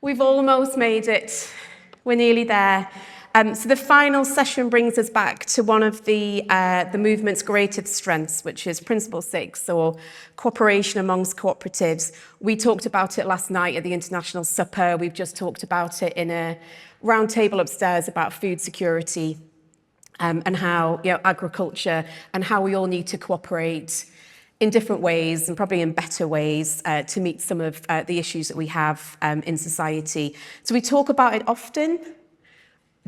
We've almost made it. We're nearly there. So the final session brings us back to one of the movement's greatest strengths, which is Principle 6, or cooperation amongst cooperatives. We talked about it last night at the International Supper. We've just talked about it in a round table upstairs about food security and how agriculture and how we all need to cooperate in different ways and probably in better ways to meet some of the issues that we have in society. So we talk about it often.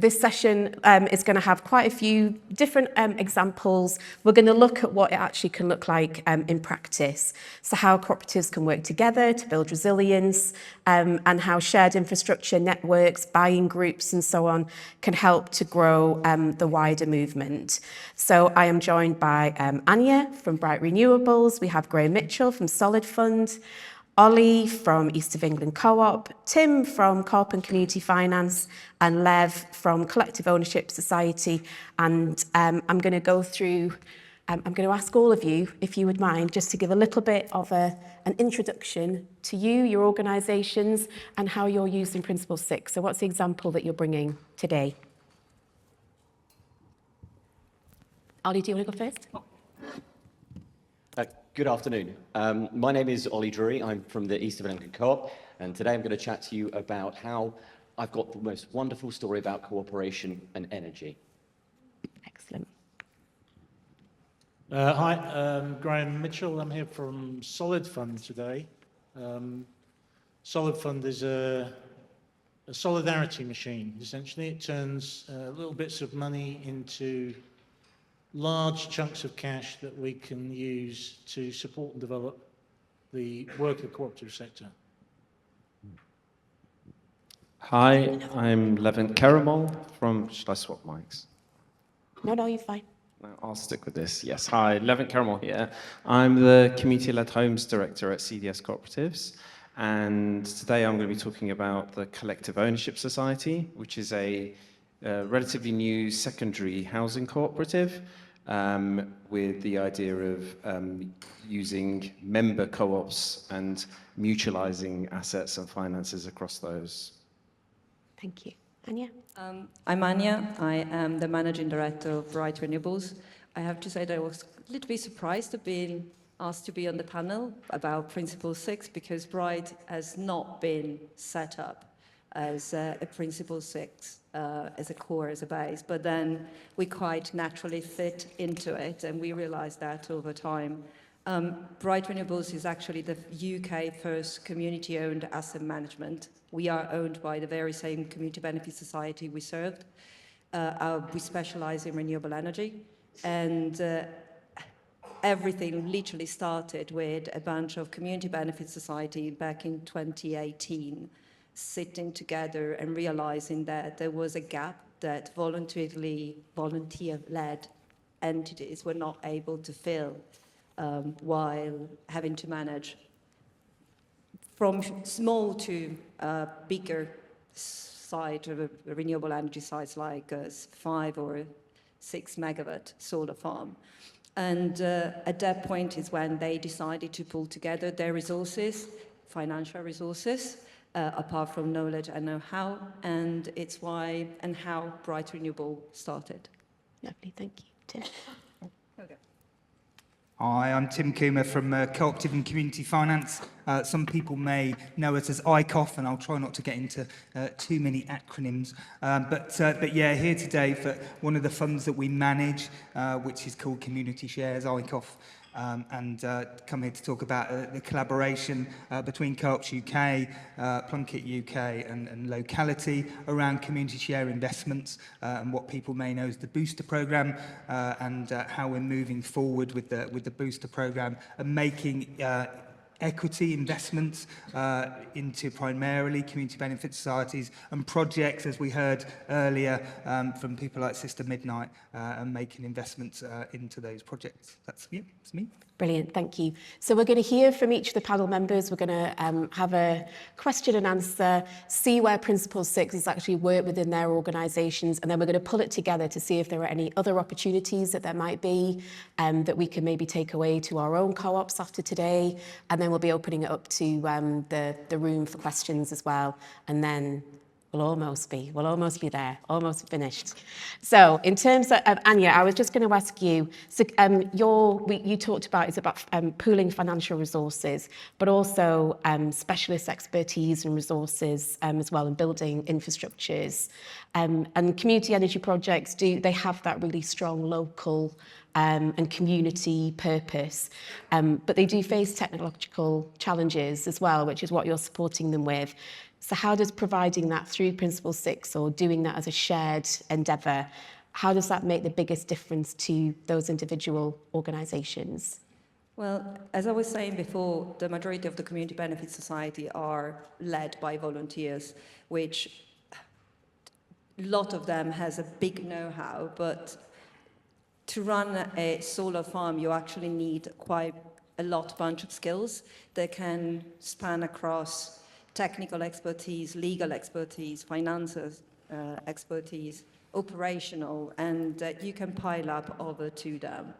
This session is going to have quite a few different examples. We're going to look at what it actually can look like in practice. So how cooperatives can work together to build resilience and how shared infrastructure, networks, buying groups and so on can help to grow the wider movement. So I am joined by Ania from Bright Renewables. We have Graham Mitchell from Solid Fund, Ollie from East of England Co-op, Tim from Co-op and Community Finance, and Lev from Collective Ownership Society. And I'm going to go through, I'm going to ask all of you, if you would mind, just to give a little bit of an introduction to you, your organisations, and how you're using Principle 6. So what's the example that you're bringing today? Ollie, do you want to go first? Good afternoon. My name is Ollie Drury. I'm from the East of England Co-op, and today I'm going to chat to you about how I've got the most wonderful story about cooperation and energy. Excellent. Hi, I'm Graham Mitchell. I'm here from Solid Fund today. Solid Fund is a solidarity machine. Essentially, it turns little bits of money into large chunks of cash that we can use to support and develop the worker cooperative sector. Hi, I'm Levin Caramel from... Should I swap mics? No, you're fine. No, I'll stick with this. Yes, hi, Levin Caramel here. I'm the Community-Led Homes Director at CDS Cooperatives, and today I'm going to be talking about the Collective Ownership Society, which is a relatively new secondary housing cooperative with the idea of using member co-ops and mutualising assets and finances across those. Thank you. Ania? I'm Ania. I am the Managing Director of Bright Renewables. I have to say that I was a little bit surprised to be asked to be on the panel about Principle 6 because Bright has not been set up as a Principle 6, as a core, as a base, but then we quite naturally fit into it, and we realized that over time. Bright Renewables is actually the UK first community-owned asset management. We are owned by the very same community benefit society we served. We specialize in renewable energy, and everything literally started with a bunch of community benefit society back in 2018. Sitting together and realizing that there was a gap that volunteer-led entities were not able to fill while having to manage from small to bigger site of renewable energy sites like a 5 or 6 megawatt solar farm. And at that point is when they decided to pull together their resources, financial resources, apart from knowledge and know-how, and it's why and how Bright Renewable started. Lovely, thank you. Tim? Okay. Hi, I'm Tim Coomer from Co-operative and Community Finance. Some people may know us as ICOF, and I'll try not to get into too many acronyms. But yeah, here today for one of the funds that we manage, which is called Community Shares, ICOF. And come here to talk about the collaboration between Co-ops UK, Plunkett UK and locality around community share investments and what people may know as the Booster Programme and how we're moving forward with the Booster Programme and making equity investments into primarily community benefit societies and projects, as we heard earlier from people like Sister Midnight, and making investments into those projects. That's me. Brilliant, thank you. So we're going to hear from each of the panel members. We're going to have a question and answer, see where Principle 6 has actually worked within their organisations, and then we're going to pull it together to see if there are any other opportunities that there might be that we can maybe take away to our own co-ops after today, and then we'll be opening it up to the room for questions as well, and then we'll almost be there, almost finished. So in terms of Ania, I was just going to ask you, so you talked about, it's about pooling financial resources, but also specialist expertise and resources as well, and building infrastructures. And community energy projects, they have that really strong local and community purpose, but they do face technological challenges as well, which is what you're supporting them with. So how does providing that through Principle 6 or doing that as a shared endeavour, how does that make the biggest difference to those individual organisations? Well, as I was saying before, the majority of the community benefit society are led by volunteers, which a lot of them has a big know-how, but to run a solar farm, you actually need quite a bunch of skills that can span across technical expertise, legal expertise, finances expertise, operational, and that you can pile up over to them.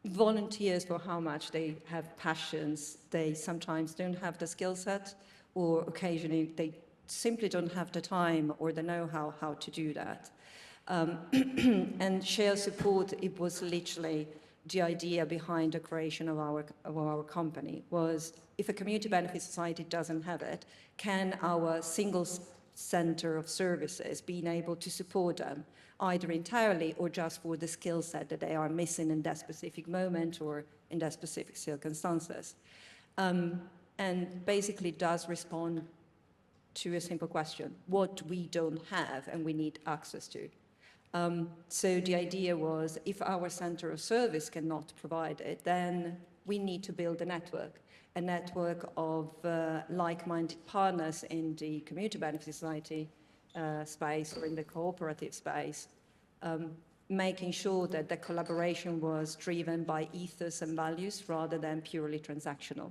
Volunteers, for how much they have passions, they sometimes don't have the skill set, or occasionally they simply don't have the time or the know-how how to do that. And share support, it was literally the idea behind the creation of our company, was if a community benefit society doesn't have it, can our single center of services being able to support them either entirely or just for the skill set that they are missing in that specific moment or in that specific circumstances. And basically does respond to a simple question: what we don't have and we need access to. So the idea was, if our center of service cannot provide it, then we need to build a network of like-minded partners in the community benefit society space or in the cooperative space, making sure that the collaboration was driven by ethos and values rather than purely transactional.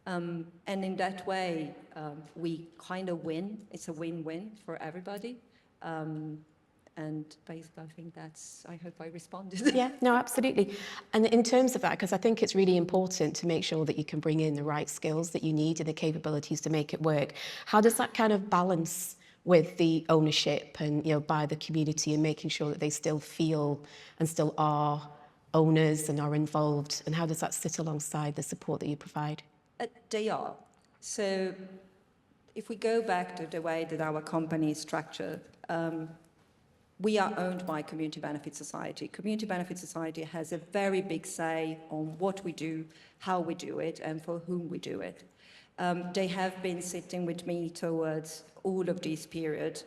And in that way, we kind of win. It's a win-win for everybody. And basically, I think I hope I responded. Yeah, no, absolutely. And in terms of that, because I think it's really important to make sure that you can bring in the right skills that you need and the capabilities to make it work. How does that kind of balance with the ownership and, by the community, and making sure that they still feel and still are owners and are involved? And how does that sit alongside the support that you provide? They are. So if we go back to the way that our company is structured, we are owned by Community Benefit Society. Community Benefit Society has a very big say on what we do, how we do it, and for whom we do it. They have been sitting with me towards all of this period,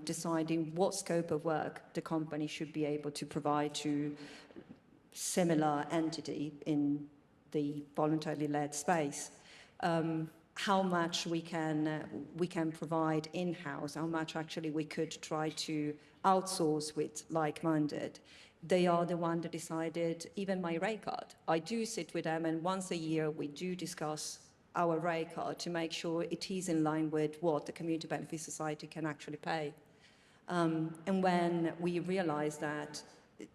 deciding what scope of work the company should be able to provide to similar entity in the voluntarily led space. How much we can provide in-house, how much actually we could try to outsource with like-minded. They are the one that decided even my rate card. I do sit with them, and once a year we do discuss our rate card to make sure it is in line with what the Community Benefit Society can actually pay. And when we realize that,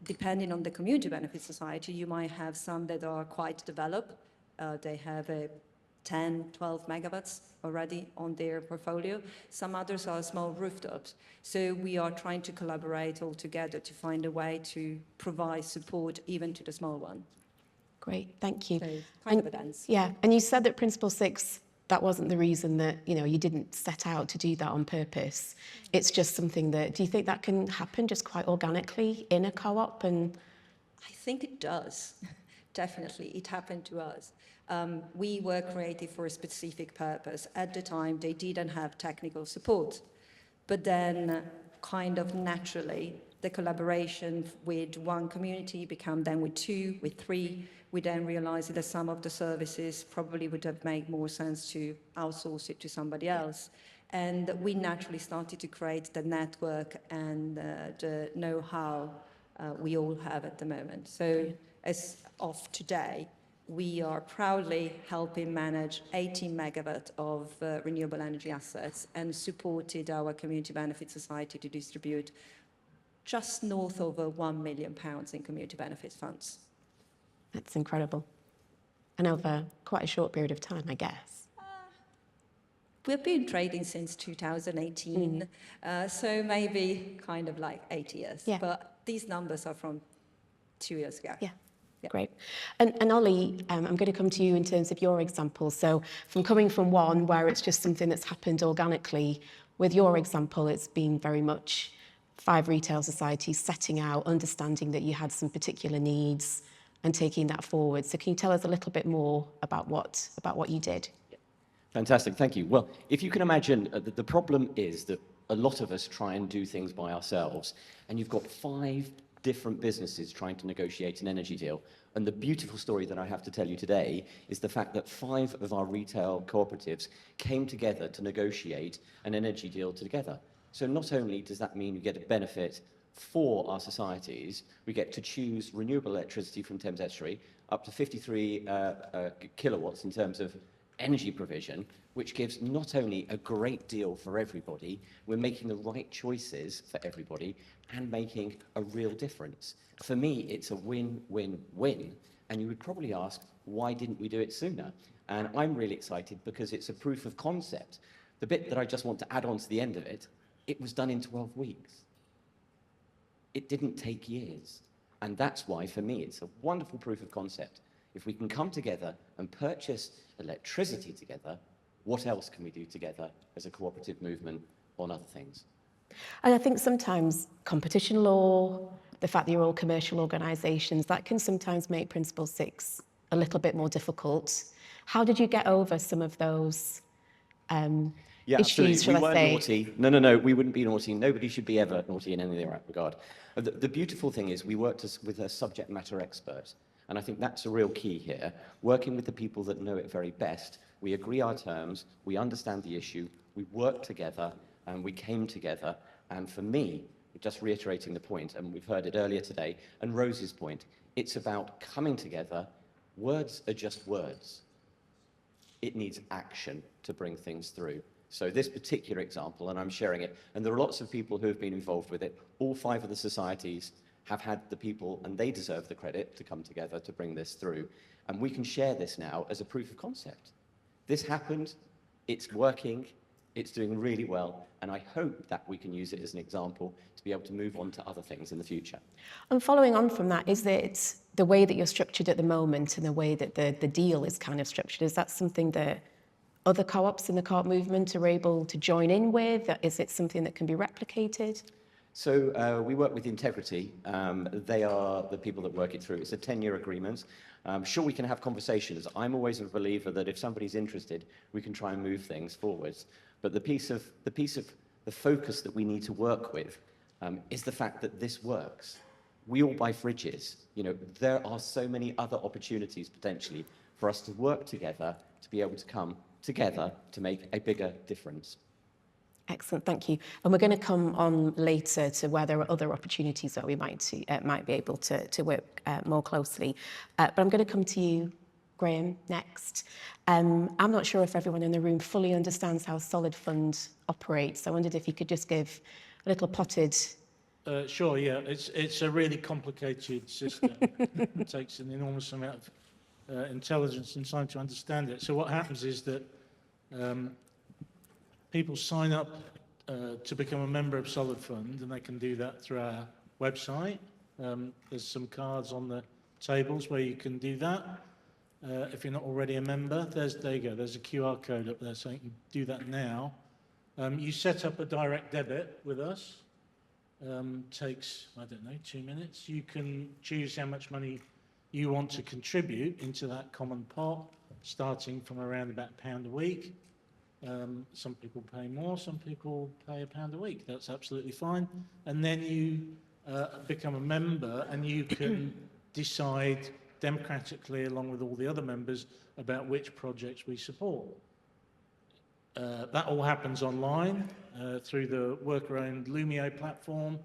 depending on the Community Benefit Society, you might have some that are quite developed. They have a 10, 12 megawatts already on their portfolio. Some others are small rooftops. So we are trying to collaborate all together to find a way to provide support even to the small one. Great, thank you. So kind of a dance. Yeah, and you said that Principle 6, that wasn't the reason that, you didn't set out to do that on purpose. It's just something that, do you think that can happen just quite organically in a co-op? And I think it does. Definitely, it happened to us. We were created for a specific purpose. At the time, they didn't have technical support. But then, kind of naturally, the collaboration with one community became then with two, with three. We then realized that some of the services probably would have made more sense to outsource it to somebody else. And we naturally started to create the network and the know-how we all have at the moment. So as of today, we are proudly helping manage 18 megawatt of renewable energy assets and supported our community benefit society to distribute just north of £1 million in community benefit funds. That's incredible. And over quite a short period of time, I guess. We've been trading since 2018, so maybe kind of like 8 years. Yeah. But these numbers are from 2 years ago. Yeah. Yeah. Great. And Ollie, I'm going to come to you in terms of your example. So from coming from one where it's just something that's happened organically, with your example, it's been very much 5 retail societies setting out, understanding that you had some particular needs and taking that forward. So can you tell us a little bit more about what you did? Fantastic, thank you. Well, if you can imagine, the problem is that a lot of us try and do things by ourselves, and you've got 5 different businesses trying to negotiate an energy deal. And the beautiful story that I have to tell you today is the fact that 5 of our retail cooperatives came together to negotiate an energy deal together. So not only does that mean we get a benefit for our societies, we get to choose renewable electricity from Thames Estuary, up to 53 kilowatts in terms of energy provision, which gives not only a great deal for everybody, we're making the right choices for everybody and making a real difference. For me, it's a win-win-win. And you would probably ask, why didn't we do it sooner? And I'm really excited because it's a proof of concept. The bit that I just want to add on to the end of it, it was done in 12 weeks. It didn't take years. And that's why, for me, it's a wonderful proof of concept. If we can come together and purchase electricity together, what else can we do together as a cooperative movement on other things? And I think sometimes competition law, the fact that you're all commercial organisations, that can sometimes make Principle 6 a little bit more difficult. How did you get over some of those issues, shall we I weren't say? naughty. No, we wouldn't be naughty. Nobody should be ever naughty in any regard. The beautiful thing is we worked with a subject matter expert, and I think that's a real key here. Working with the people that know it very best, we agree our terms, we understand the issue, we work together, and we came together. And for me, just reiterating the point, and we've heard it earlier today, and Rose's point, it's about coming together. Words are just words. It needs action to bring things through. So this particular example, and I'm sharing it, and there are lots of people who have been involved with it. All 5 of the societies have had the people, and they deserve the credit, to come together to bring this through. And we can share this now as a proof of concept. This happened, it's working, it's doing really well, and I hope that we can use it as an example to be able to move on to other things in the future. And following on from that, is it the way that you're structured at the moment and the way that the deal is kind of structured, is that something that other co-ops in the co-op movement are able to join in with? Is it something that can be replicated? So we work with Integrity. They are the people that work it through. It's a 10-year agreement. I'm sure we can have conversations. I'm always a believer that if somebody's interested, we can try and move things forwards. But the piece of the focus that we need to work with is the fact that this works. We all buy fridges. You know, there are so many other opportunities potentially for us to work together to be able to come together to make a bigger difference. Excellent, thank you. And we're going to come on later to where there are other opportunities that we might be able to work more closely. But I'm going to come to you, Graham, next. I'm not sure if everyone in the room fully understands how Solid Fund operates. I wondered if you could just give a little potted... Sure, yeah. It's a really complicated system. It takes an enormous amount of intelligence and time to understand it. So what happens is that people sign up to become a member of Solid Fund, and they can do that through our website. There's some cards on the tables where you can do that. If you're not already a member, there you go. There's a QR code up there, so you can do that now. You set up a direct debit with us. Takes, I don't know, 2 minutes. You can choose how much money you want to contribute into that common pot, starting from around about £1 a week. Some people pay more, some people pay £1 a week. That's absolutely fine. And then you become a member, and you can decide democratically, along with all the other members, about which projects we support. That all happens online through the worker-owned Lumio platform.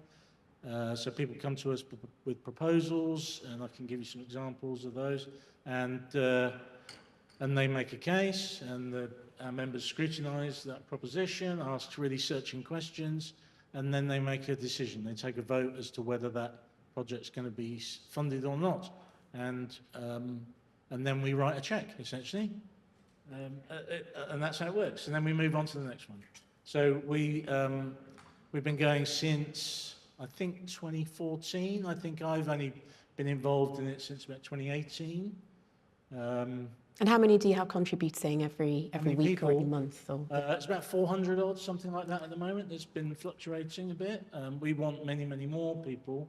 So people come to us with proposals, and I can give you some examples of those, and they make a case, and our members scrutinise that proposition, ask really searching questions, and then they make a decision. They take a vote as to whether that project's going to be funded or not, and then we write a cheque, essentially, and that's how it works. And then we move on to the next one. So we've been going since, I think, 2014. I think I've only been involved in it since about 2018. And how many do you have contributing every many week people? or every month? Or It's about 400 odd, something like that at the moment. It's been fluctuating a bit. We want many, many more people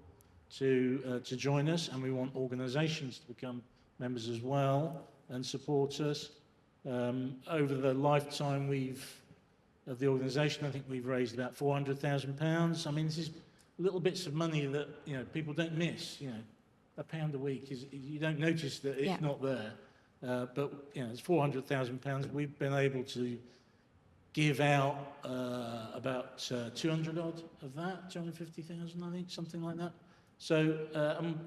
to join us, and we want organisations to become members as well and support us. Over the lifetime of the organisation, I think we've raised about £400,000. I mean, this is little bits of money that people don't miss. £1 a week you don't notice that it's not there. But it's £400,000. We've been able to give out about 200 odd of that, 250,000, I think, something like that. So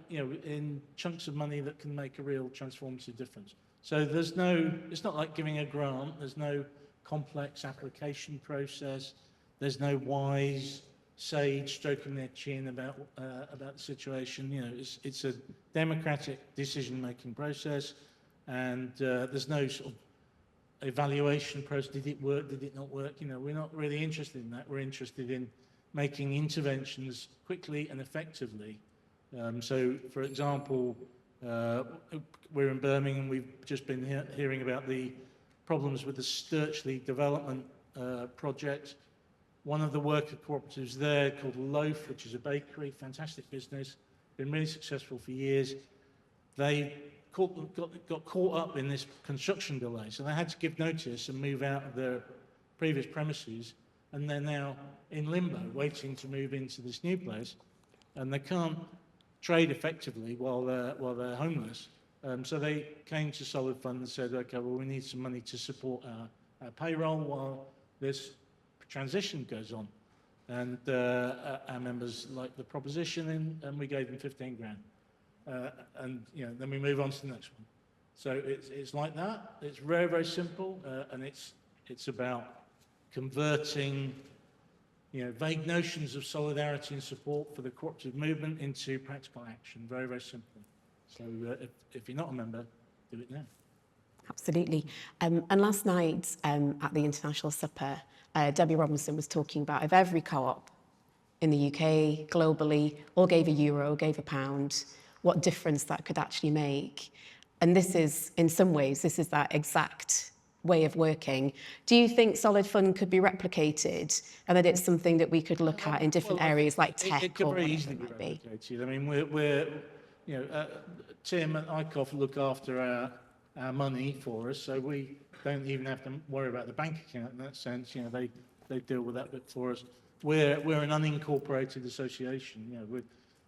in chunks of money that can make a real transformative difference. So it's not like giving a grant. There's no complex application process. There's no wise sage stroking their chin about the situation. It's a democratic decision-making process. And there's no sort of evaluation process. Did it work? Did it not work? We're not really interested in that. We're interested in making interventions quickly and effectively. So, for example, we're in Birmingham. We've just been hearing about the problems with the Sturchley development project. One of the worker cooperatives there, called Loaf, which is a bakery, fantastic business, been really successful for years. They got caught up in this construction delay, so they had to give notice and move out of their previous premises, and they're now in limbo, waiting to move into this new place, and they can't trade effectively while they're homeless. So they came to Solid Fund and said, okay, well, we need some money to support our payroll while this transition goes on. And our members liked the proposition, and we gave them 15 grand. And then we move on to the next one. So it's like that. It's very, very simple, and it's about converting vague notions of solidarity and support for the cooperative movement into practical action. Very, very simple. So if you're not a member, do it now. Absolutely. And last night at the International Supper, Debbie Robinson was talking about if every co-op in the UK, globally, all gave €1, gave £1, what difference that could actually make. And this is, in some ways, this is that exact way of working. Do you think Solid Fund could be replicated, and that it's something that we could look at in different areas like tech it could or very whatever easily it might be be? replicated. I mean, we're Tim and ICOF look after our money for us, so we don't even have to worry about the bank account in that sense. They deal with that bit for us. We're an unincorporated association.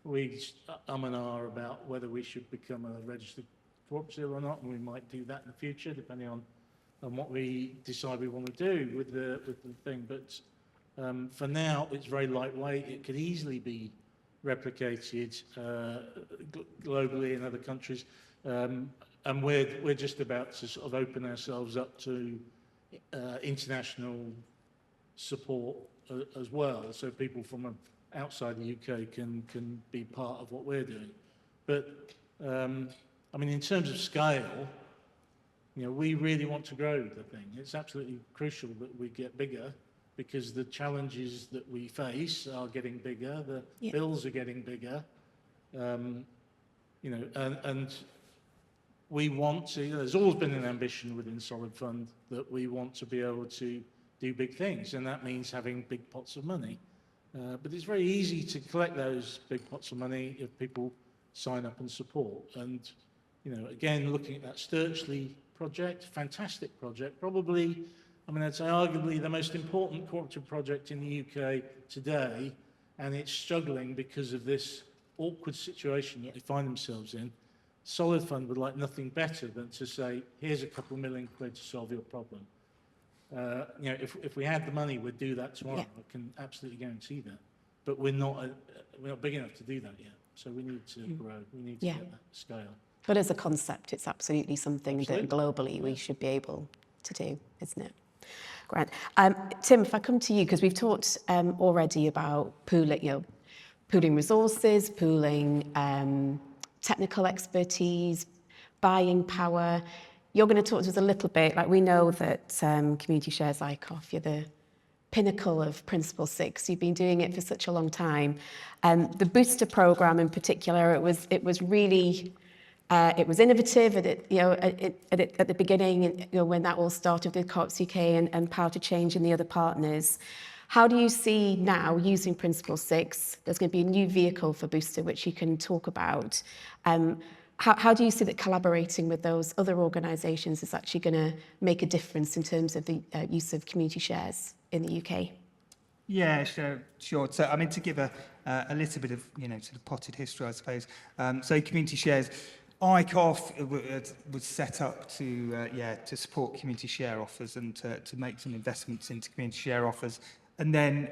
We and ah about whether we should become a registered cooperative or not, and we might do that in the future, depending on what we decide we want to do with the thing. But for now, it's very lightweight. It could easily be replicated globally in other countries, and we're just about to sort of open ourselves up to international support as well, so people from outside the UK can be part of what we're doing. But I mean, in terms of scale, we really want to grow the thing. It's absolutely crucial that we get bigger, because the challenges that we face are getting bigger, the bills are getting bigger, and we want to, there's always been an ambition within Solid Fund that we want to be able to do big things, and that means having big pots of money. But it's very easy to collect those big pots of money if people sign up and support. And, again, looking at that Sturchley project, fantastic project, probably, I'd say arguably the most important cooperative project in the UK today, and it's struggling because of this awkward situation that they find themselves in. Solid Fund would like nothing better than to say, here's a couple of £1 million to solve your problem. If we had the money, we'd do that tomorrow. I can absolutely guarantee that. but we're not big enough to do that yet. So we need to grow. We need to Yeah. get that scale. But as a concept, it's absolutely something Absolutely. that globally we should be able to do, isn't it? Grant. Tim, if I come to you, because we've talked already about pooling resources, pooling technical expertise, buying power. You're going to talk to us a little bit, like we know that Community Shares ICOF, you're the pinnacle of Principle 6. You've been doing it for such a long time. The booster program in particular, it was really it was innovative at the beginning, when that all started with Co-ops UK and Power to Change and the other partners. How do you see now using Principle 6? There's going to be a new vehicle for Booster, which you can talk about. How do you see that collaborating with those other organisations is actually going to make a difference in terms of the use of community shares in the UK? Yeah, sure. So, I mean, to give a little bit of, sort of potted history, I suppose. So, Community Shares, ICOF was set up to support community share offers and to make some investments into community share offers. And then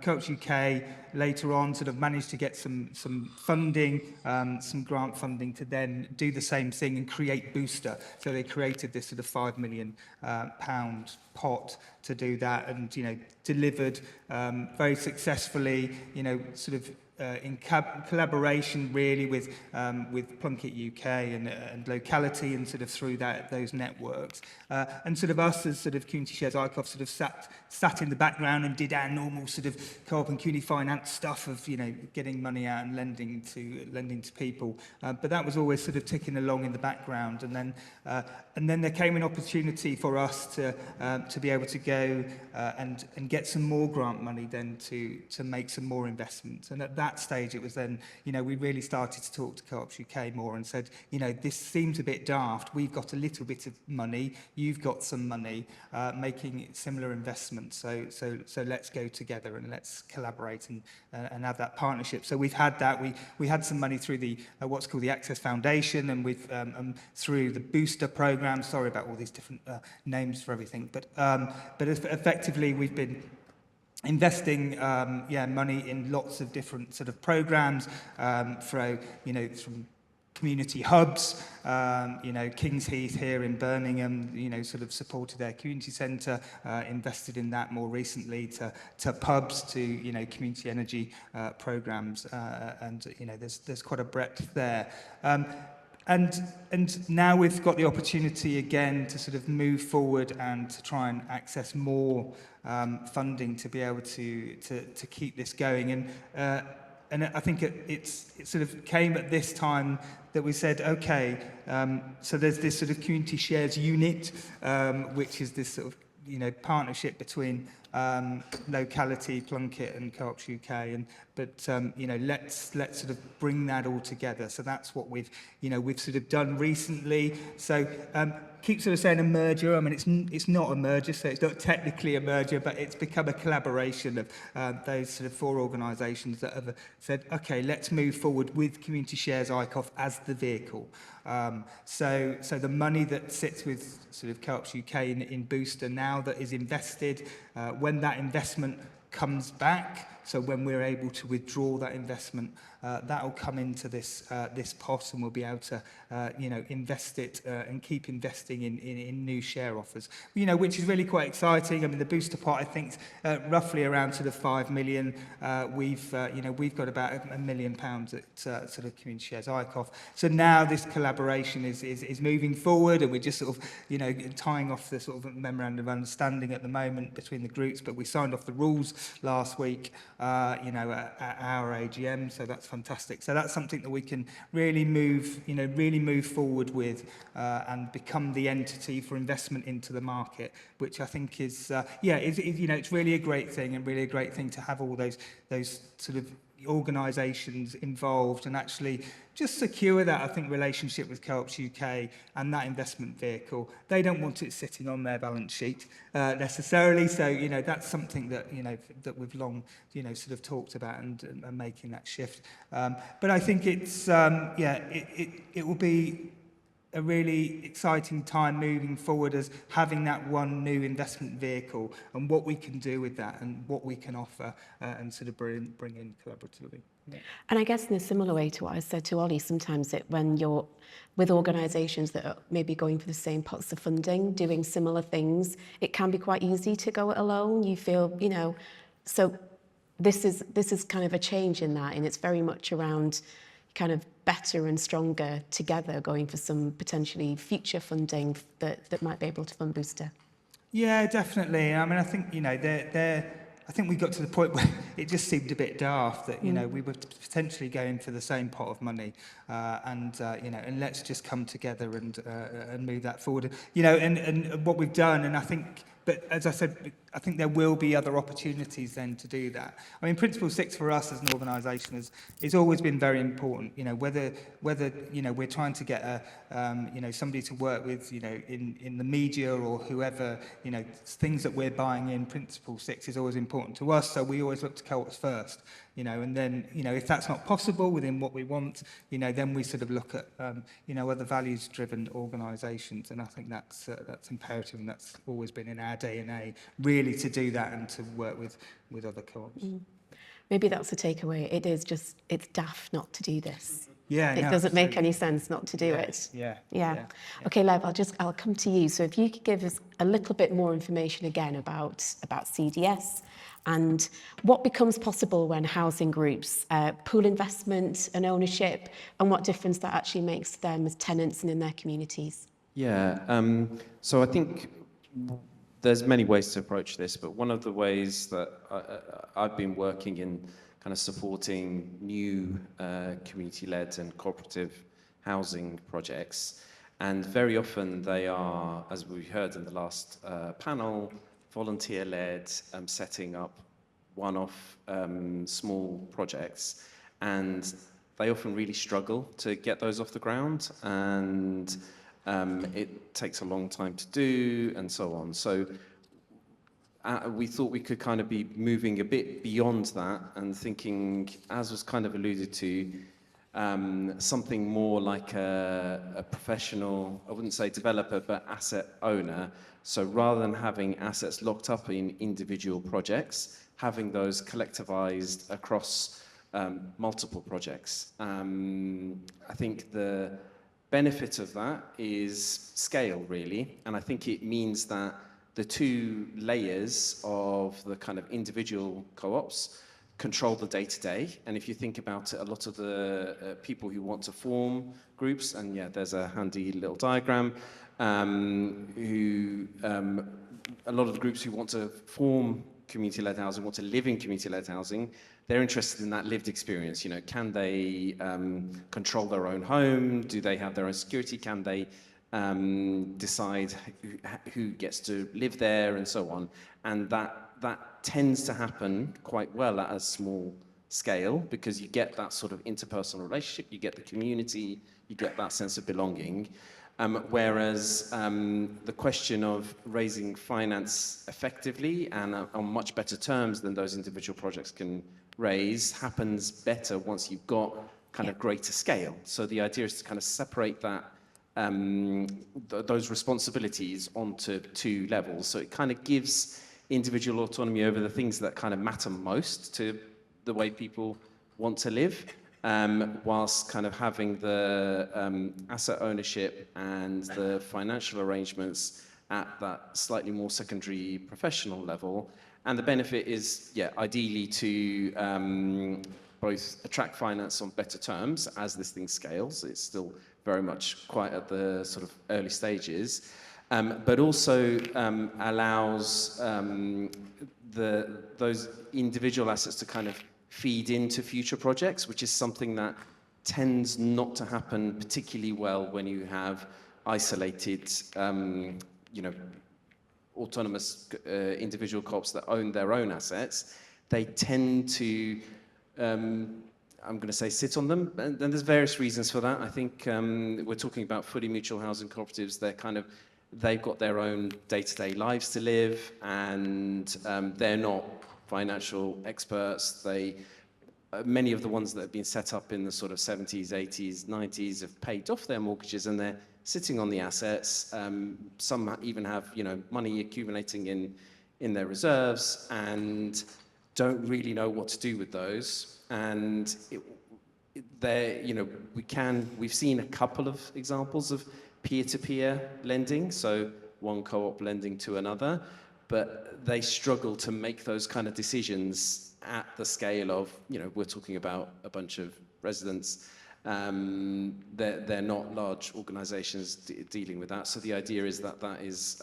Co-ops UK later on sort of managed to get some funding, some grant funding to then do the same thing and create Booster. So they created this sort of £5 million pot to do that, and delivered very successfully. Sort of in collaboration really with Plunkett UK and locality, and sort of through those networks, and sort of us as sort of Community Shares ICOF sort of sat in the background and did our normal sort of co-op and community finance stuff of getting money out and lending to people, but that was always sort of ticking along in the background, and then there came an opportunity for us to be able to go and get some more grant money then to make some more investments. And at that stage it was then we really started to talk to Co-ops UK more and said, this seems a bit daft. We've got a little bit of money, you've got some money, making similar investments, so let's go together and let's collaborate and have that partnership. So we've had that. We had some money through the what's called the Access Foundation, and we've through the Booster program. Sorry about all these different names for everything, but effectively we've been investing money in lots of different sort of programs, from community hubs, King's Heath here in Birmingham, sort of supported their community centre, invested in that more recently, to pubs, to community energy programs, and there's quite a breadth there. And now we've got the opportunity again to sort of move forward and to try and access more funding to be able to keep this going. And I think it sort of came at this time that we said, okay, so there's this sort of community shares unit, which is this sort of partnership between locality, Plunkett and Co-ops UK, but let's sort of bring that all together. So that's what we've sort of done recently. So keep sort of saying a merger. I mean, it's not a merger, so it's not technically a merger, but it's become a collaboration of those sort of four organisations that have said, okay, let's move forward with Community Shares ICOF as the vehicle. So the money that sits with sort of Co-ops UK in Booster now that is invested, when that investment comes back, so when we're able to withdraw that investment, that will come into this pot, and we'll be able to invest it and keep investing in new share offers, which is really quite exciting. I mean, the Booster pot, I think, roughly around sort of 5 million. We've got about £1 million at sort of Community Shares ICOF. So now this collaboration is moving forward, and we're just sort of tying off the sort of memorandum of understanding at the moment between the groups. But we signed off the rules last week, at our AGM, so that's fantastic. So that's something that we can really move forward with, and become the entity for investment into the market, which I think is it's really a great thing, and really a great thing to have all those sort of organisations involved, and actually just secure that, I think, relationship with Co-ops UK and that investment vehicle. They don't want it sitting on their balance sheet necessarily, so that's something that that we've long sort of talked about, and making that shift. But I think it's it will be a really exciting time moving forward as having that one new investment vehicle and what we can do with that and what we can offer and sort of bring in collaboratively. Yeah. And I guess in a similar way to what I said to Ollie, sometimes when you're with organisations that are maybe going for the same pots of funding, doing similar things, it can be quite easy to go it alone. You feel, so this is kind of a change in that, and it's very much around kind of better and stronger together, going for some potentially future funding that might be able to fund Booster. Yeah, definitely. I mean, I think, I think we got to the point where it just seemed a bit daft that, we were potentially going for the same pot of money and let's just come together and move that forward. And what we've done, and I think, but as I said, I think there will be other opportunities then to do that. I mean, Principle 6 for us as an organisation has always been very important. Whether we're trying to get somebody to work with, in the media or whoever, things that we're buying in, Principle 6 is always important to us. So we always look to co-ops first, and then, if that's not possible within what we want, then we sort of look at, other values-driven organisations. And I think that's imperative, and that's always been in our DNA, really to do that and to work with other co-ops. Maybe that's the takeaway. It's daft not to do this. Yeah, it doesn't make any sense not to do it. Yeah. Okay, Lev, I'll come to you. So if you could give us a little bit more information again about CDS and what becomes possible when housing groups pool investment and ownership, and what difference that actually makes to them as tenants and in their communities. Yeah, so I think there's many ways to approach this, but one of the ways that I've been working in kind of supporting new community-led and cooperative housing projects, and very often they are, as we heard in the last panel, volunteer-led, setting up one-off small projects, and they often really struggle to get those off the ground, and it takes a long time to do, and so on. So we thought we could kind of be moving a bit beyond that and thinking, as was kind of alluded to, something more like a professional, I wouldn't say developer, but asset owner. So rather than having assets locked up in individual projects, having those collectivized across multiple projects. I think the benefit of that is scale, really, and I think it means that the two layers of the kind of individual co-ops control the day-to-day, and if you think about it, a lot of the people who want to form groups, and yeah, there's a handy little diagram, a lot of the groups who want to form community-led housing, want to live in community-led housing, they're interested in that lived experience. Can they control their own home? Do they have their own security? Can they decide who gets to live there, and so on? And that tends to happen quite well at a small scale, because you get that sort of interpersonal relationship, you get the community, you get that sense of belonging. Whereas the question of raising finance effectively and on much better terms than those individual projects can raise happens better once you've got kind of greater scale. So the idea is to kind of separate that those responsibilities onto two levels. So it kind of gives individual autonomy over the things that kind of matter most to the way people want to live, whilst kind of having the asset ownership and the financial arrangements at that slightly more secondary professional level. And the benefit is, yeah, ideally to both attract finance on better terms as this thing scales. It's still very much quite at the sort of early stages, but also allows those individual assets to kind of feed into future projects, which is something that tends not to happen particularly well when you have isolated, autonomous individual co-ops that own their own assets. They tend to, I'm going to say, sit on them, and there's various reasons for that. I think we're talking about fully mutual housing cooperatives. They've got their own day-to-day lives to live, and they're not financial experts. Many of the ones that have been set up in the sort of 70s, 80s, 90s have paid off their mortgages, and they're sitting on the assets. Some even have, money accumulating in their reserves and don't really know what to do with those. And we've seen a couple of examples of peer-to-peer lending, so one co-op lending to another, but they struggle to make those kind of decisions at the scale of, we're talking about a bunch of residents. They're not large organizations dealing with that. So the idea is that is,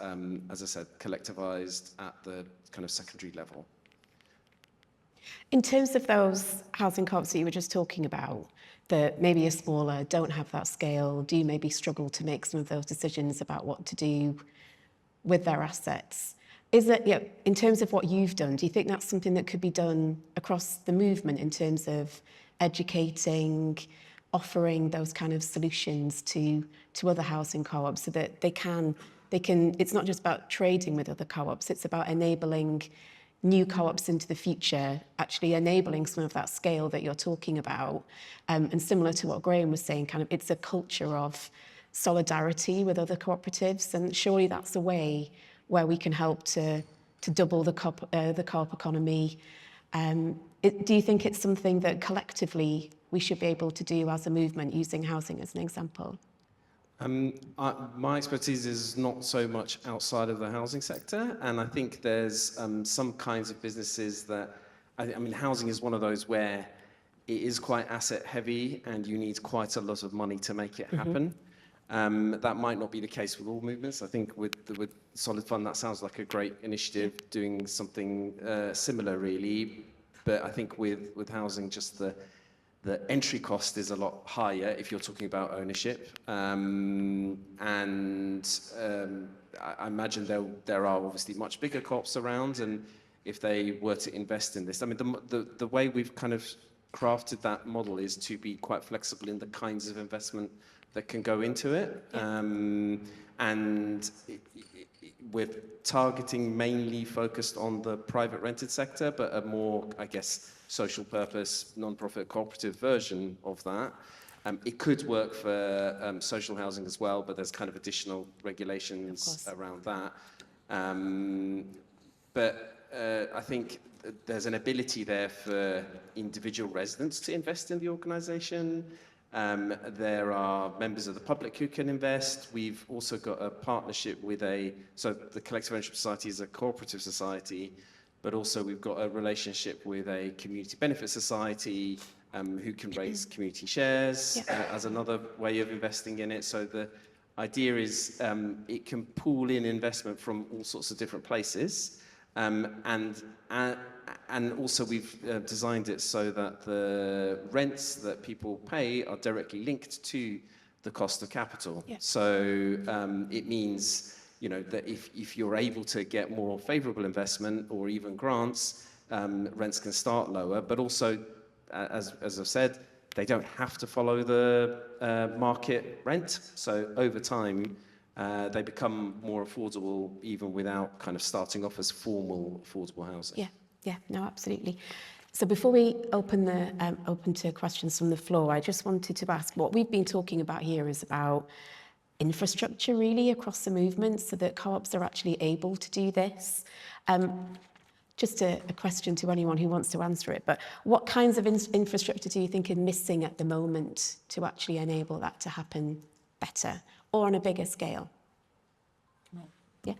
as I said, collectivized at the kind of secondary level. In terms of those housing co-ops that you were just talking about, that maybe are smaller, don't have that scale, do maybe struggle to make some of those decisions about what to do with their assets. Is that, in terms of what you've done, do you think that's something that could be done across the movement in terms of educating, offering those kind of solutions to other housing co-ops so that they can, it's not just about trading with other co-ops, it's about enabling new co-ops into the future, actually enabling some of that scale that you're talking about. And similar to what Graham was saying, kind of it's a culture of solidarity with other cooperatives, and surely that's a way where we can help to double the co-op economy. Do you think it's something that collectively we should be able to do as a movement, using housing as an example? My expertise is not so much outside of the housing sector, and I think there's some kinds of businesses that, I mean, housing is one of those where it is quite asset heavy and you need quite a lot of money to make it happen. That might not be the case with all movements. I think with Solid Fund, that sounds like a great initiative, doing something similar really. But I think with housing, just the entry cost is a lot higher if you're talking about ownership. I imagine there are obviously much bigger co-ops around, and if they were to invest in this, I mean, the way we've kind of crafted that model is to be quite flexible in the kinds of investment that can go into it. And we're targeting mainly focused on the private rented sector, but a more, I guess, social purpose, non-profit cooperative version of that. It could work for social housing as well, but there's kind of additional regulations around that. I think there's an ability there for individual residents to invest in the organisation. There are members of the public who can invest. We've also got a partnership with so the Collective Ownership Society is a cooperative society, but also we've got a relationship with a community benefit society who can raise community shares as another way of investing in it. So the idea is it can pool in investment from all sorts of different places. And also we've designed it so that the rents that people pay are directly linked to the cost of capital. So it means, that if you're able to get more favourable investment or even grants, rents can start lower. But also, as I've said, they don't have to follow the market rent. So over time, they become more affordable even without kind of starting off as formal affordable housing. Yeah, no, absolutely. So before we open to questions from the floor, I just wanted to ask, what we've been talking about here is about infrastructure really across the movement so that co-ops are actually able to do this. Just a question to anyone who wants to answer it, but what kinds of infrastructure do you think are missing at the moment to actually enable that to happen better or on a bigger scale? Yeah.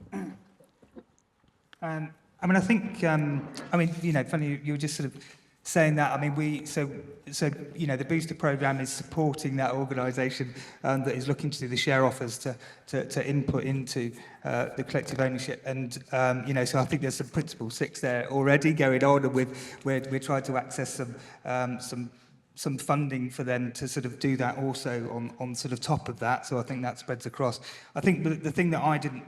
I mean, I think, funny, you were just sort of saying that. I mean, the Booster programme is supporting that organisation that is looking to do the share offers to input into the collective ownership. And, so I think there's some Principle 6 there already going on, and we're trying to access some funding for them to sort of do that also on sort of top of that. So I think that spreads across. I think the thing that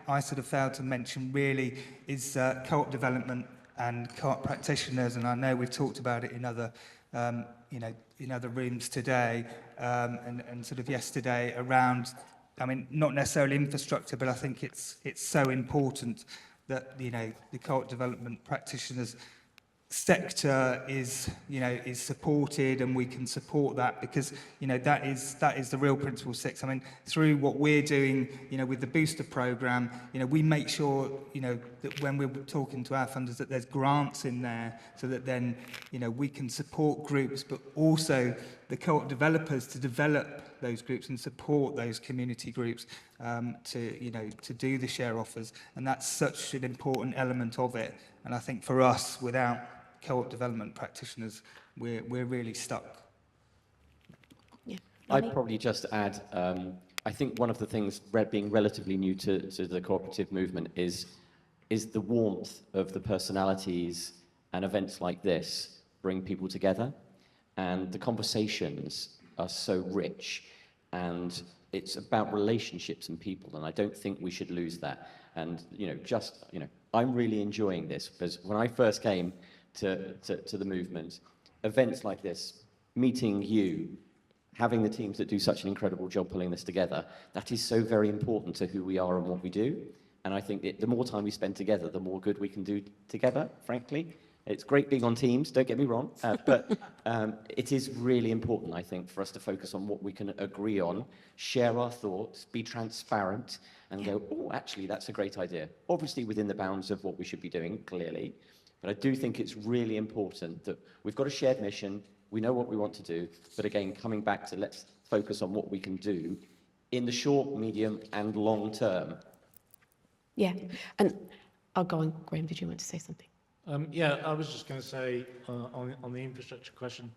I sort of failed to mention really is co-op development and co-op practitioners. And I know we've talked about it in other, in other rooms today and sort of yesterday around, I mean, not necessarily infrastructure, but I think it's so important that, the co-op development practitioners sector is, is supported, and we can support that, because, that is the real Principle 6. I mean, through what we're doing, with the booster program, we make sure, that when we're talking to our funders, that there's grants in there, so that then, we can support groups, but also the co-op developers to develop those groups and support those community groups to do the share offers. And that's such an important element of it. And I think for us, without co-op development practitioners, we're really stuck. Yeah. I'd probably just add, I think one of the things, being relatively new to the cooperative movement, is the warmth of the personalities, and events like this bring people together, and the conversations are so rich, and it's about relationships and people, and I don't think we should lose that. And I'm really enjoying this, because when I first came to the movement, events like this, meeting you, having the teams that do such an incredible job pulling this together, that is so very important to who we are and what we do. And I think the more time we spend together, the more good we can do together, frankly. It's great being on teams, don't get me wrong, but it is really important, I think, for us to focus on what we can agree on, share our thoughts, be transparent, and go, oh, actually, that's a great idea. Obviously, within the bounds of what we should be doing, clearly. But I do think it's really important that we've got a shared mission, we know what we want to do, but again, coming back to let's focus on what we can do in the short, medium, and long term. Yeah, and I'll go on. Graham, did you want to say something? Yeah, I was just going to say on the infrastructure question,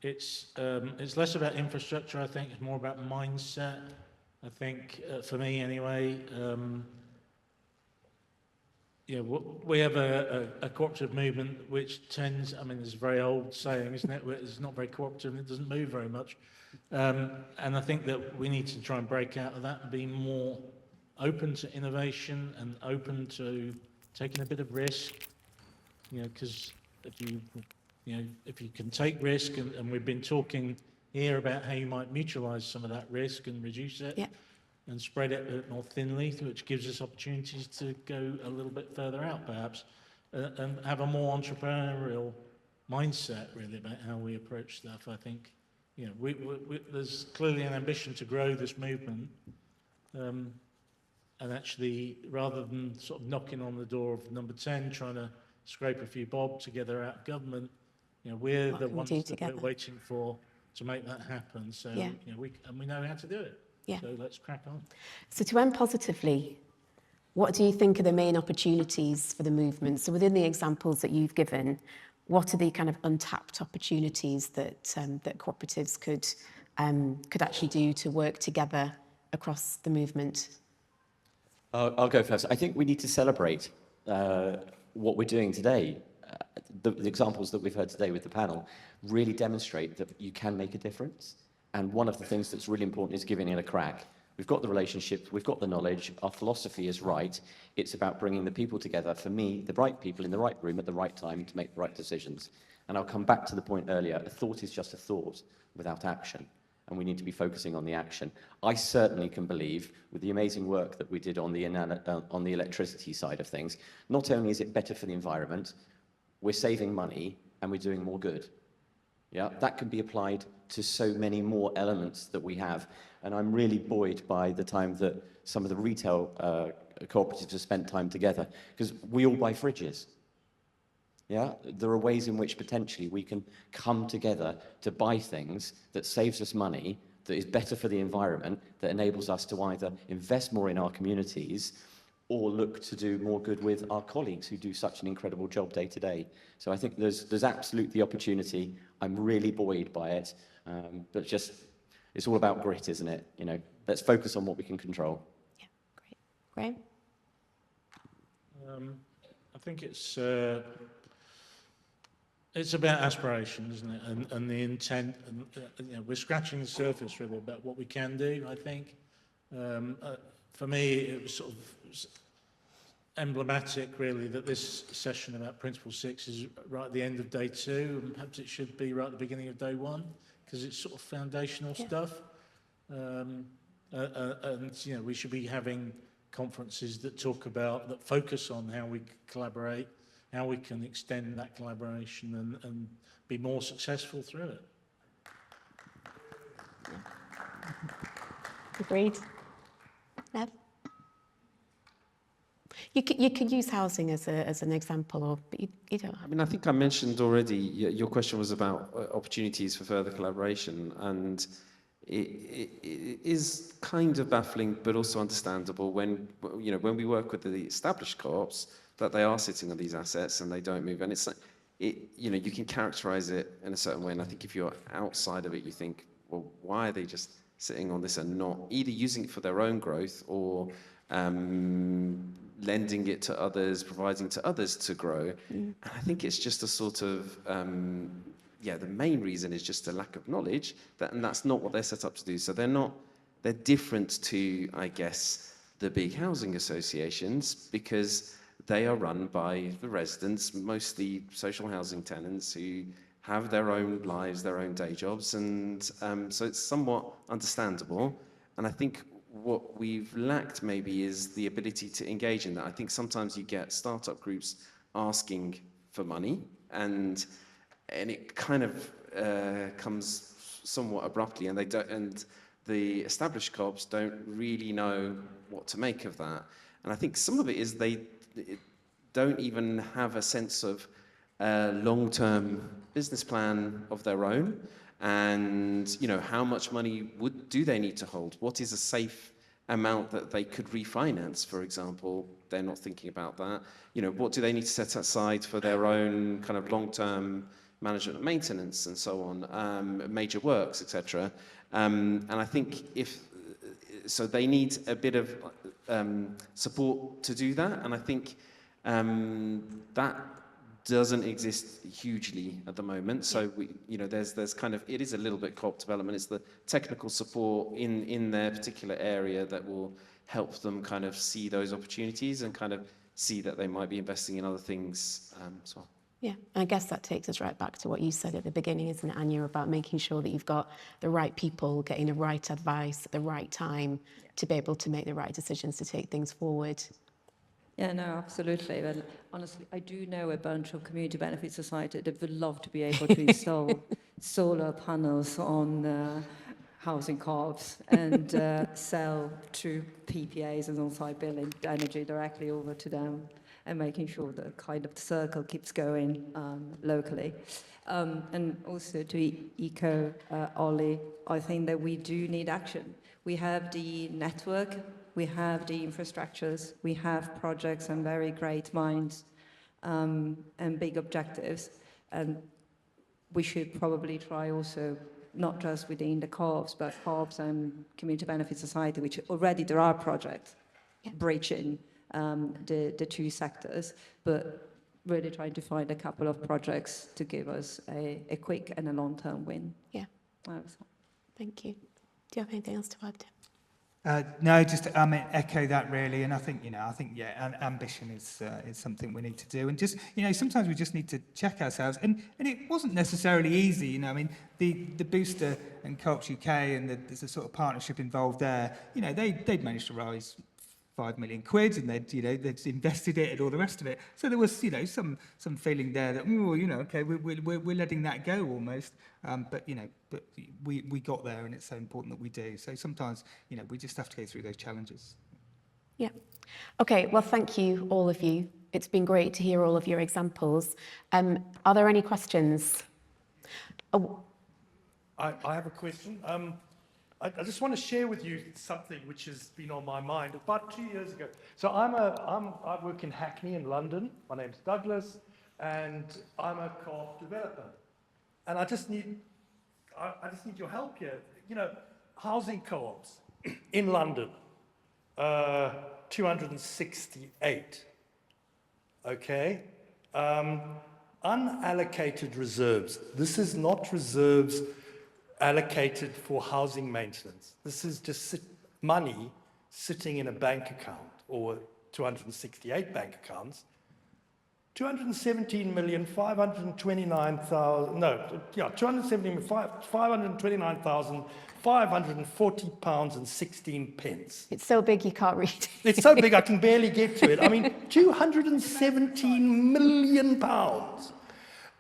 it's less about infrastructure. I think it's more about mindset. I think for me anyway, we have a cooperative movement which tends, I mean, it's a very old saying, isn't it? It's not very cooperative and it doesn't move very much. And I think that we need to try and break out of that and be more open to innovation and open to taking a bit of risk. Because if you can take risk, and we've been talking here about how you might mutualise some of that risk and reduce it, and spread it more thinly, which gives us opportunities to go a little bit further out, perhaps, and have a more entrepreneurial mindset, really, about how we approach stuff. I think, there's clearly an ambition to grow this movement, and actually, rather than sort of knocking on the door of number 10, trying to scrape a few bob together out of government, we're the ones that we're waiting for to make that happen. So, we know how to do it. Yeah. So let's crack on. So to end positively, what do you think are the main opportunities for the movement? So within the examples that you've given, what are the kind of untapped opportunities that that cooperatives could actually do to work together across the movement? I'll go first. I think we need to celebrate what we're doing today. The examples that we've heard today with the panel really demonstrate that you can make a difference. And one of the things that's really important is giving it a crack. We've got the relationships, we've got the knowledge, our philosophy is right. It's about bringing the people together, for me, the right people in the right room at the right time to make the right decisions. And I'll come back to the point earlier, a thought is just a thought without action. And we need to be focusing on the action. I certainly can believe, with the amazing work that we did on the electricity side of things, not only is it better for the environment, we're saving money and we're doing more good. Yeah, that can be applied to so many more elements that we have. And I'm really buoyed by the time that some of the retail cooperatives have spent time together, because we all buy fridges. Yeah, there are ways in which potentially we can come together to buy things that saves us money, that is better for the environment, that enables us to either invest more in our communities or look to do more good with our colleagues who do such an incredible job day to day. So I think there's absolutely opportunity. I'm really buoyed by it, but just it's all about grit, isn't it? Let's focus on what we can control. Yeah, great. Graham? I think it's about aspiration, isn't it? And the intent. And, we're scratching the surface really about what we can do, I think. For me, it was sort of emblematic, really, that this session about Principle 6 is right at the end of day 2, and perhaps it should be right at the beginning of day 1, because it's sort of foundational stuff. And we should be having conferences that focus on how we collaborate, how we can extend that collaboration and be more successful through it. Agreed. Nev? You could use housing as an example, but you don't I have. mean, I think I mentioned already, your question was about opportunities for further collaboration, and it is kind of baffling, but also understandable when, when we work with the established co-ops, that they are sitting on these assets and they don't move. And it's like, you can characterize it in a certain way. And I think if you're outside of it, you think, well, why are they just sitting on this and not either using it for their own growth or lending it to others, providing to others to grow. And I think it's just a sort of, the main reason is just a lack of knowledge, and that's not what they're set up to do. So they're different to, I guess, the big housing associations, because they are run by the residents, mostly social housing tenants who have their own lives, their own day jobs, and so it's somewhat understandable. And I think what we've lacked maybe is the ability to engage in that. I think sometimes you get startup groups asking for money, and it kind of comes somewhat abruptly, and they don't, and the established co-ops don't really know what to make of that. And I think some of it is they don't even have a sense of a long-term business plan of their own, and how much money do they need to hold? What is a safe amount that they could refinance, for example? They're not thinking about that. What do they need to set aside for their own kind of long-term management and maintenance and so on, major works, etc. And I think so they need a bit of support to do that, and I think that doesn't exist hugely at the moment. So there's kind of, it is a little bit co-op development. It's the technical support in their particular area that will help them kind of see those opportunities and kind of see that they might be investing in other things as well. Yeah, I guess that takes us right back to what you said at the beginning, isn't it, Ania, about making sure that you've got the right people, getting the right advice at the right time to be able to make the right decisions to take things forward. Yeah, no, absolutely. But honestly, I do know a bunch of community benefit societies that would love to be able to install solar panels on housing co-ops and sell to PPAs and on-site billing energy directly over to them, and making sure that kind of the circle keeps going locally. And also to echo Ollie, I think that we do need action. We have the network, we have the infrastructures, we have projects and very great minds and big objectives. And we should probably try also, not just within the co-ops, but co-ops and community benefit society, which already there are projects bridging the two sectors, but really trying to find a couple of projects to give us a quick and a long-term win. Yeah. Thank you. Do you have anything else to add, Tim? No, just echo that really, and I think ambition is something we need to do, and just sometimes we just need to check ourselves, and it wasn't necessarily easy. The Booster and Co-ops UK and there's a sort of partnership involved there. They'd managed to raise £5 million, and they'd invested it and all the rest of it. So there was some feeling there that okay, we're letting that go almost. But we got there, and it's so important that we do. So sometimes we just have to go through those challenges. Yeah. Okay. Well, thank you, all of you. It's been great to hear all of your examples. Are there any questions? Oh. I have a question. I just want to share with you something which has been on my mind about 2 years ago. So I work in Hackney in London. My name's Douglas, and I'm a co-op developer. And I just need your help here. Housing co-ops in London, 268. Okay, unallocated reserves. This is not reserves allocated for housing maintenance. This is just money sitting in a bank account, or 268 bank accounts, 229,529,540 and 16 pence. It's so big you can't read it. It's so big I can barely get to it. I mean, 217 million pounds.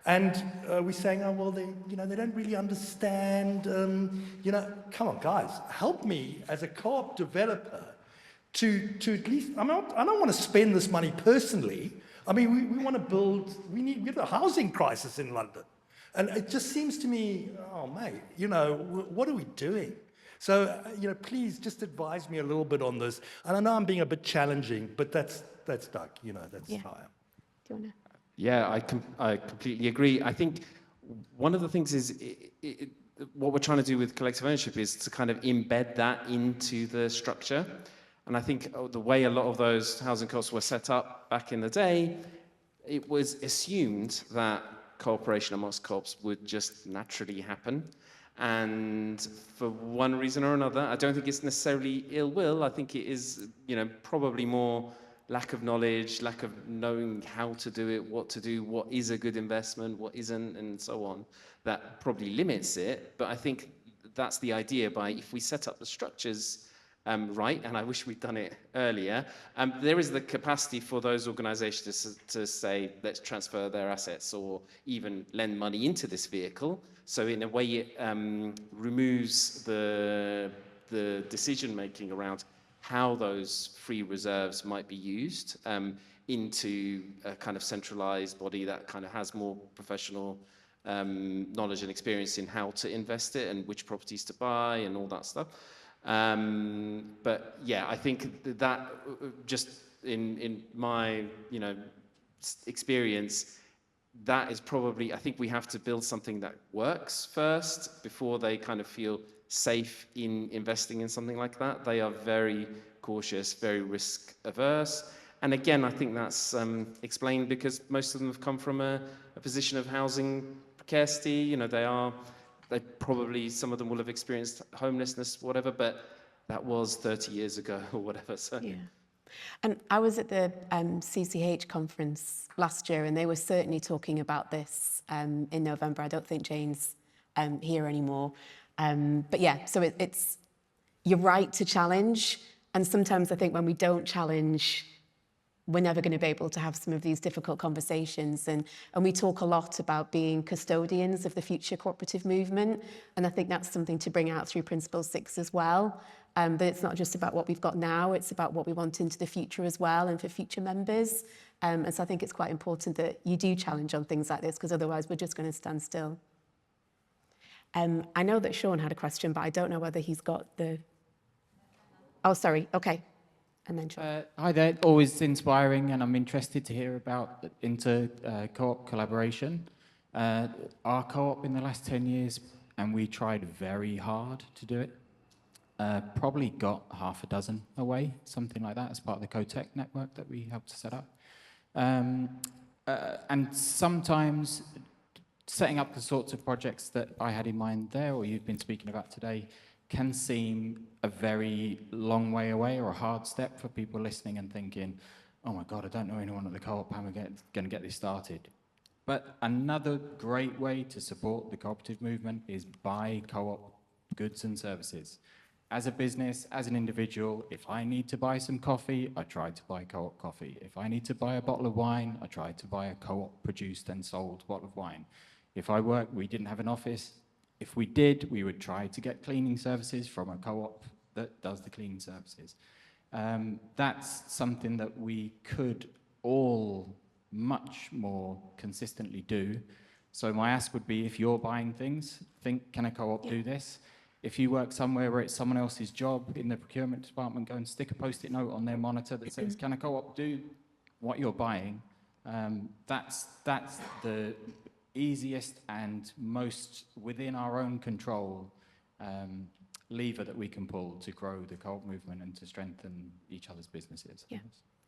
And we're saying, oh, well, they don't really understand. Come on, guys, help me as a co-op developer to at least, I don't want to spend this money personally. I mean, we want to build, we have a housing crisis in London. And it just seems to me, oh, mate, what are we doing? So, please just advise me a little bit on this. And I know I'm being a bit challenging, but that's Doug, that's how I am. Do you want to? Yeah, I completely agree. I think one of the things is what we're trying to do with collective ownership is to kind of embed that into the structure. And I think the way a lot of those housing co-ops were set up back in the day, it was assumed that cooperation amongst co-ops would just naturally happen. And for one reason or another, I don't think it's necessarily ill will. I think it is, probably more lack of knowledge, lack of knowing how to do it, what to do, what is a good investment, what isn't, and so on. That probably limits it. But I think that's the idea. If we set up the structures right, and I wish we'd done it earlier, there is the capacity for those organizations to say, let's transfer their assets or even lend money into this vehicle. So in a way, it removes the decision-making around how those free reserves might be used into a kind of centralized body that kind of has more professional knowledge and experience in how to invest it and which properties to buy and all that stuff. But yeah, I think that just in my experience, that is probably, I think we have to build something that works first before they kind of feel safe in investing in something like that. They are very cautious, very risk averse. And again, I think that's explained because most of them have come from a position of housing precarity. They probably, some of them will have experienced homelessness, whatever, but that was 30 years ago or whatever. So. Yeah. And I was at the CCH conference last year, and they were certainly talking about this in November. I don't think Jane's here anymore. But yeah, so it's you're right to challenge. And sometimes I think when we don't challenge, we're never going to be able to have some of these difficult conversations. And we talk a lot about being custodians of the future cooperative movement. And I think that's something to bring out through Principle 6 as well. That it's not just about what we've got now, it's about what we want into the future as well and for future members. And so I think it's quite important that you do challenge on things like this, because otherwise we're just going to stand still. I know that Sean had a question, but I don't know whether he's got the... Oh, sorry. Okay. And then Sean. Hi there. Always inspiring, and I'm interested to hear about co-op collaboration. Our co-op in the last 10 years, and we tried very hard to do it, probably got half a dozen away, something like that, as part of the CoTech network that we helped to set up. And sometimes setting up the sorts of projects that I had in mind there, or you've been speaking about today, can seem a very long way away or a hard step for people listening and thinking, oh my God, I don't know anyone at the co-op, how am I going to get this started? But another great way to support the cooperative movement is buy co-op goods and services. As a business, as an individual, if I need to buy some coffee, I try to buy co-op coffee. If I need to buy a bottle of wine, I try to buy a co-op produced and sold bottle of wine. If we didn't have an office. If we did, we would try to get cleaning services from a co-op that does the cleaning services. That's something that we could all much more consistently do. So my ask would be, if you're buying things, think, can a co-op do this? If you work somewhere where it's someone else's job in the procurement department, go and stick a post-it note on their monitor that says, can a co-op do what you're buying? That's the easiest and most within our own control lever that we can pull to grow the co-op movement and to strengthen each other's businesses. Yeah,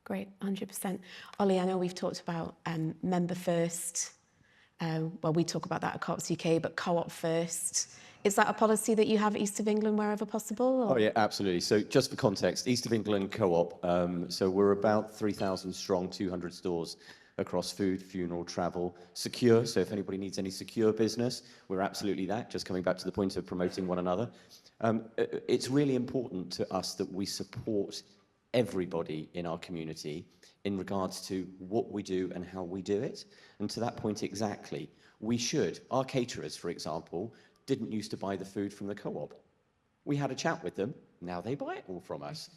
great, 100%. Ollie, I know we've talked about member first. Well, we talk about that at Co-ops UK, but co-op first. Is that a policy that you have East of England wherever possible? Or? Oh yeah, absolutely. So just for context, East of England Co-op, so we're about 3,000 strong, 200 stores. across food, funeral, travel, secure. So if anybody needs any secure business, we're absolutely that, just coming back to the point of promoting one another. It's really important to us that we support everybody in our community in regards to what we do and how we do it. And to that point exactly, we should. Our caterers, for example, didn't used to buy the food from the co-op. We had a chat with them, now they buy it all from us.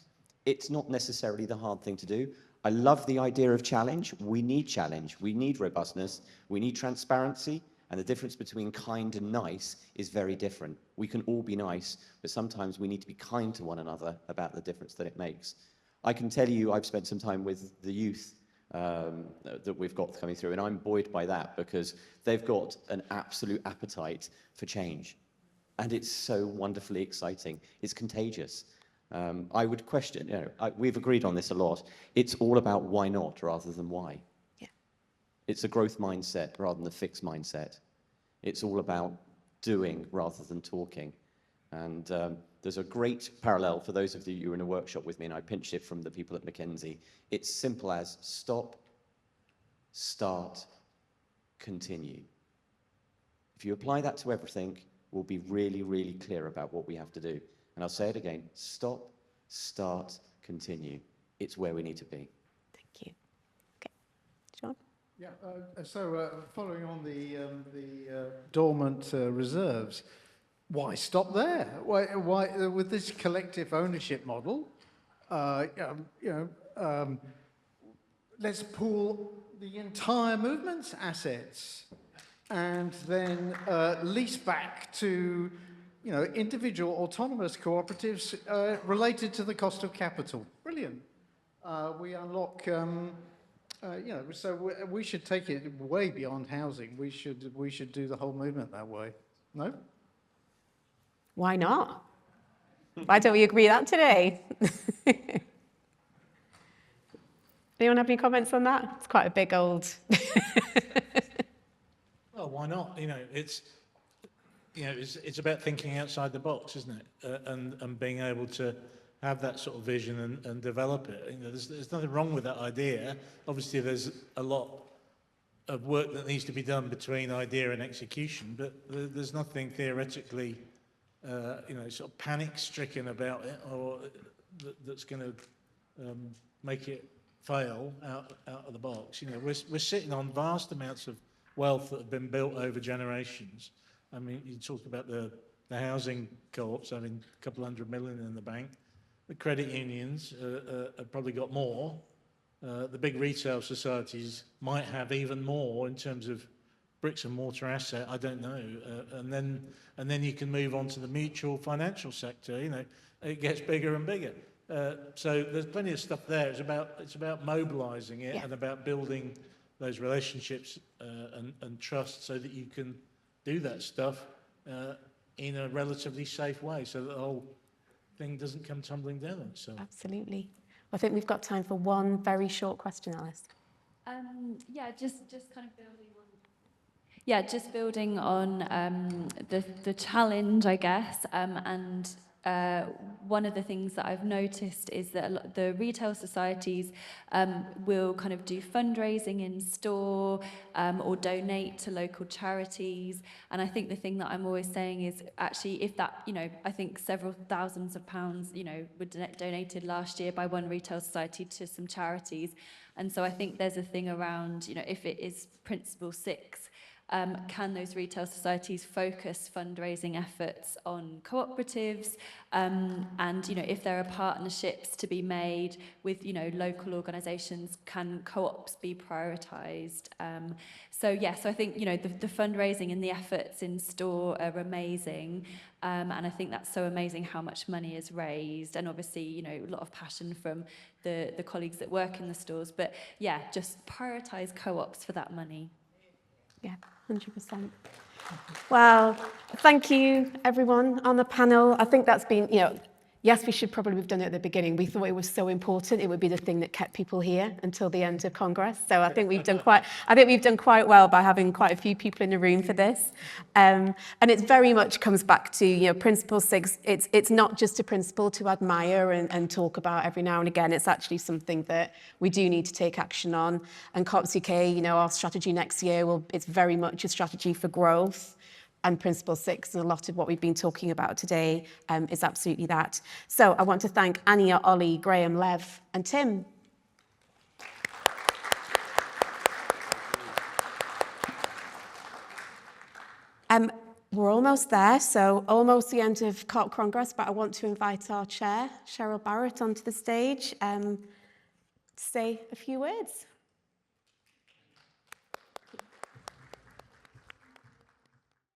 It's not necessarily the hard thing to do. I love the idea of challenge. We need robustness, we need transparency, and the difference between kind and nice is very different. We can all be nice, but sometimes we need to be kind to one another about the difference that it makes. I can tell you I've spent some time with the youth that we've got coming through, and I'm buoyed by that because they've got an absolute appetite for change. And it's so wonderfully exciting. It's contagious. I would question, we've agreed on this a lot. It's all about why not rather than why. Yeah. It's a growth mindset rather than a fixed mindset. It's all about doing rather than talking. And there's a great parallel for those of you who were in a workshop with me, and I pinched it from the people at McKinsey. It's simple as stop, start, continue. If you apply that to everything, we'll be really, really clear about what we have to do. And I'll say it again, stop, start, continue. It's where we need to be. Thank you. Okay, John? Yeah, following on the dormant reserves, why stop there? Why with this collective ownership model, let's pool the entire movement's assets and then lease back to individual autonomous cooperatives related to the cost of capital. Brilliant. We unlock, so we should take it way beyond housing. We should do the whole movement that way. No? Why not? Why don't we agree that today? Anyone have any comments on that? It's quite a big old... Well, why not? It's about thinking outside the box, isn't it? And being able to have that sort of vision and develop it. There's nothing wrong with that idea. Obviously, there's a lot of work that needs to be done between idea and execution, but there's nothing theoretically, sort of panic-stricken about it or that's going to make it fail out of the box. We're sitting on vast amounts of wealth that have been built over generations. I mean, you talk about the housing co-ops having a couple $100 million in the bank. The credit unions have probably got more. The big retail societies might have even more in terms of bricks and mortar asset. I don't know. And then you can move on to the mutual financial sector. It gets bigger and bigger. So there's plenty of stuff there. It's about mobilising it and about building those relationships and trust so that you can do that stuff in a relatively safe way so that the whole thing doesn't come tumbling down. So Absolutely. I think we've got time for one very short question, Alice. Just kind of building on. Yeah, just building on the challenge, I guess, and one of the things that I've noticed is that the retail societies will kind of do fundraising in store or donate to local charities. And I think the thing that I'm always saying is actually if that, I think several thousands of pounds, were donated last year by one retail society to some charities. And so I think there's a thing around, if it is Principle 6, can those retail societies focus fundraising efforts on cooperatives? And, if there are partnerships to be made with, local organisations, can co-ops be prioritised? So I think, the fundraising and the efforts in store are amazing. And I think that's so amazing how much money is raised. And obviously, a lot of passion from the colleagues that work in the stores. But just prioritise co-ops for that money. Yeah, 100%. Well, thank you, everyone on the panel. I think that's been, yes, we should probably have done it at the beginning. We thought it was so important. It would be the thing that kept people here until the end of Congress. So I think we've done quite well by having quite a few people in the room for this. And it very much comes back to, Principle 6. It's not just a principle to admire and talk about every now and again. It's actually something that we do need to take action on. And COPS UK, our strategy next year, it's very much a strategy for growth. And Principle 6, and a lot of what we've been talking about today is absolutely that. So I want to thank Ania, Ollie, Graham, Lev, and Tim. We're almost there, so almost the end of COP Congress, but I want to invite our chair, Cheryl Barrett, onto the stage to say a few words.